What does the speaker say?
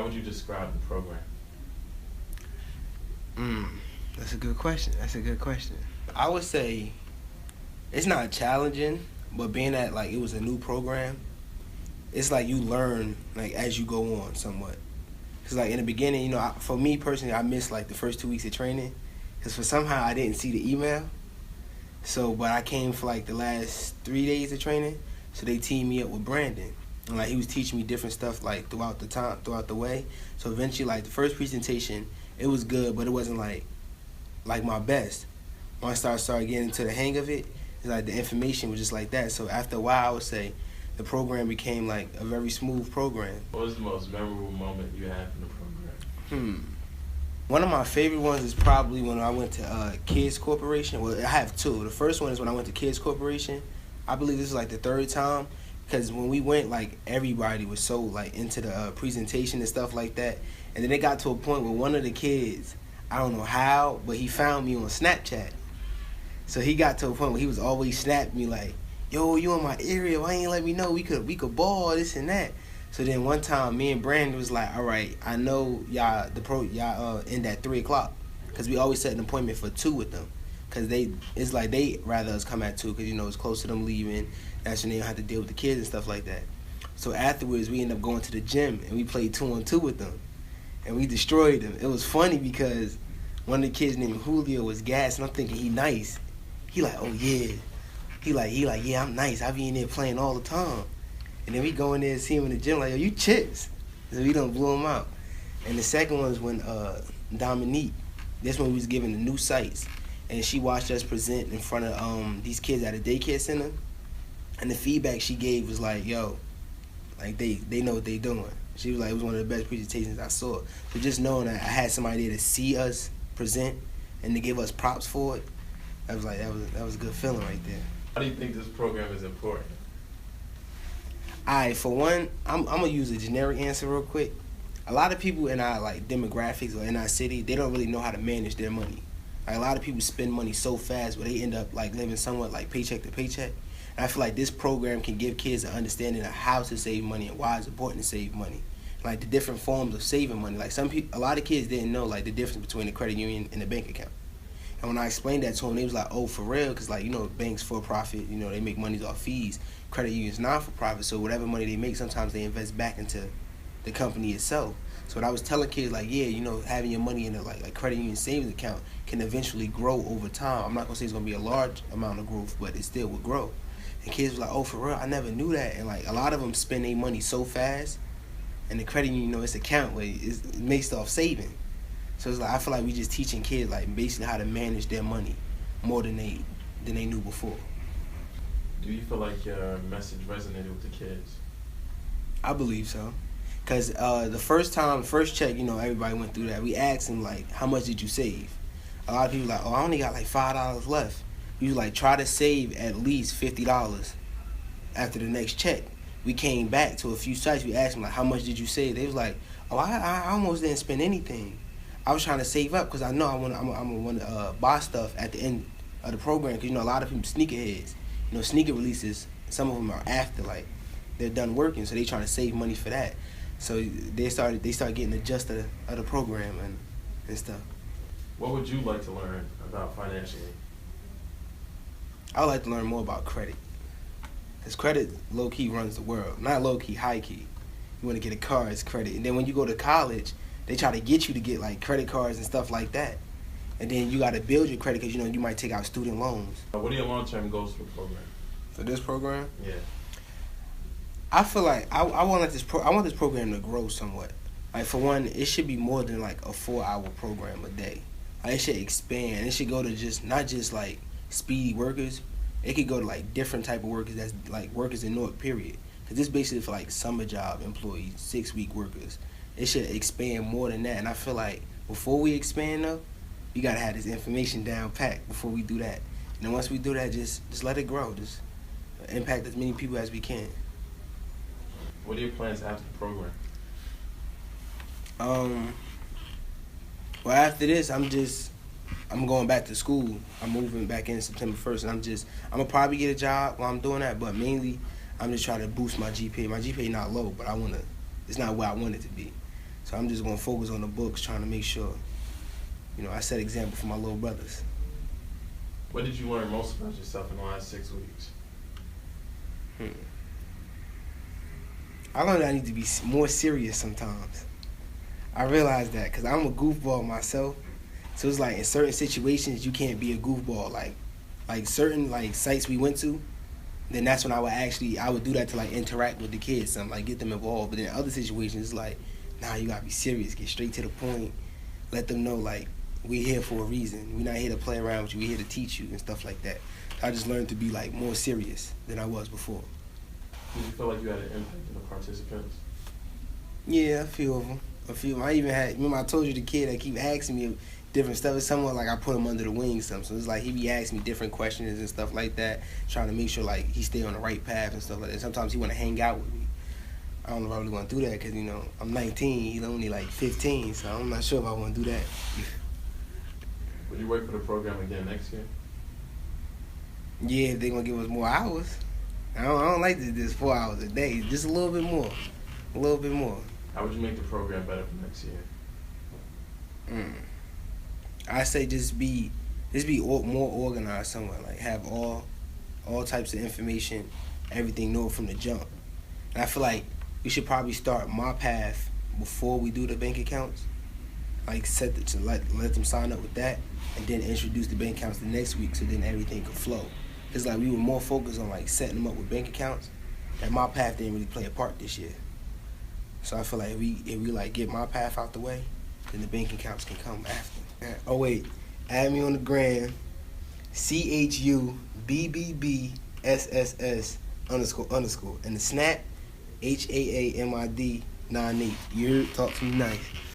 How would you describe the program? That's a good question. I would say it's not challenging, but being that like it was a new program, it's like you learn like as you go on somewhat. Cause like in the beginning, for me personally, I missed like the first 2 weeks of training, cause for somehow I didn't see the email. So, but I came for like the last 3 days of training, so they teamed me up with Brandon, and like he was teaching me different stuff like throughout the way. So eventually, like the first presentation, it was good, but it wasn't like my best. When I started getting into the hang of it, it's like the information was just like that. So after a while, I would say the program became like a very smooth program. What was the most memorable moment you had from the program? One of my favorite ones is probably when I went to Kids Corporation. Well, I have two. The first one is when I went to Kids Corporation. I believe this is like the third time, because when we went, like everybody was so like into the presentation and stuff like that. And then it got to a point where one of the kids, I don't know how, but he found me on Snapchat. So he got to a point where he was always snapping me like, "Yo, you in my area? Why ain't let me know? We could ball this and that." So then one time, me and Brandon was like, "All right, I know y'all end at 3:00, because we always set an appointment for 2 with them, because it's like they rather us come at 2, because it's close to them leaving. That's when they don't have to deal with the kids and stuff like that. So afterwards, we end up going to the gym and we played 2-on-2 with them, and we destroyed them. It was funny because one of the kids named Julio was gas, and I'm thinking he nice. He like, "Oh yeah." He like, "Yeah, I'm nice. I be in there playing all the time." And then we go in there and see him in the gym like, "Yo, you chips." So we done blew him out. And the second one was when Dominique, this one we was given the new sights, and she watched us present in front of these kids at a daycare center. And the feedback she gave was like, "Yo, like they know what they doing." She was like, "It was one of the best presentations I saw." So just knowing that I had somebody there to see us present and to give us props for it, that was a good feeling right there. How do you think this program is important? Alright, for one, I'm gonna use a generic answer real quick. A lot of people in our like demographics or in our city, they don't really know how to manage their money. Like a lot of people spend money so fast where they end up like living somewhat like paycheck to paycheck. And I feel like this program can give kids an understanding of how to save money and why it's important to save money. Like the different forms of saving money. Like a lot of kids didn't know like the difference between a credit union and a bank account. And when I explained that to them, they was like, "Oh, for real?" Because like banks for profit, they make money off fees. Credit unions not for profit, so whatever money they make, sometimes they invest back into the company itself. So what I was telling kids, like, yeah, having your money in a like credit union savings account can eventually grow over time. I'm not gonna say it's gonna be a large amount of growth, but it still will grow. And kids was like, "Oh, for real? I never knew that." And like a lot of them spend their money so fast, and the credit union, it's account where it's based off saving. So it's like I feel like we just teaching kids like basically how to manage their money more than they knew before. Do you feel like your message resonated with the kids? I believe so. Because the first check, everybody went through that. We asked them, like, "How much did you save?" A lot of people like, "Oh, I only got like $5 left." We was like, "Try to save at least $50 after the next check." We came back to a few sites. We asked them, like, "How much did you save?" They was like, "Oh, I almost didn't spend anything. I was trying to save up because I know I'm gonna want to buy stuff at the end of the program, because a lot of people sneakerheads. Sneaker releases, some of them are after like they're done working, so they trying to save money for that. So they start getting the gist of the program and stuff. What would you like to learn about financially? I would like to learn more about credit, because credit low key runs the world. Not low key, high key. You want to get a car, it's credit, and then when you go to college, they try to get you to get like credit cards and stuff like that. And then you got to build your credit because you might take out student loans. What are your long-term goals for the program? For this program? Yeah. I feel like I want this program to grow somewhat. Like for one, it should be more than like a 4-hour program a day. Like, it should expand. It should go to not just like speedy workers. It could go to like different type of workers that's like workers in Newark, period. Because this basically for like summer job employees, 6-week workers. It should expand more than that. And I feel like before we expand though, we gotta have this information down packed before we do that. And then once we do that, just let it grow. Just impact as many people as we can. What are your plans after the program? Well, after this, I'm going back to school. I'm moving back in September 1st, and I'm gonna probably get a job while I'm doing that. But mainly, I'm just trying to boost my GPA. My GPA not low, but it's not where I want it to be. So I'm just gonna focus on the books, trying to make sure, I set example for my little brothers. What did you learn most about yourself in the last 6 weeks? I learned I need to be more serious sometimes. I realized that because I'm a goofball myself. So it's like in certain situations you can't be a goofball. Like certain like sites we went to, then that's when I would do that to like interact with the kids, and like get them involved. But in other situations, it's like, nah, you gotta be serious, get straight to the point, let them know like we're here for a reason. We're not here to play around with you. We're here to teach you and stuff like that. I just learned to be like more serious than I was before. Did you feel like you had an impact on the participants? Yeah, a few of them. I even had, remember I told you the kid that keep asking me different stuff. It's somewhat like I put him under the wing some. So it's like he be asking me different questions and stuff like that, trying to make sure like he stay on the right path and stuff like that. Sometimes he want to hang out with me. I don't know if I really want to do that because, I'm 19, he's only like 15, so I'm not sure if I want to do that. Would you wait for the program again next year? Yeah, if they're going to give us more hours. I don't like this 4 hours a day. Just a little bit more. A little bit more. How would you make the program better for next year? I say just be more organized somewhere. Like have all types of information, everything know from the jump. And I feel like we should probably start my path before we do the bank accounts. Like let them sign up with that, and then introduce the bank accounts the next week, so then everything could flow. It's like we were more focused on like setting them up with bank accounts, and my path didn't really play a part this year. So I feel like if we like get my path out the way, then the bank accounts can come after. Oh wait, add me on the gram, CHUBBBSSS __, and the snap HAAMID 98. You talk to me nice.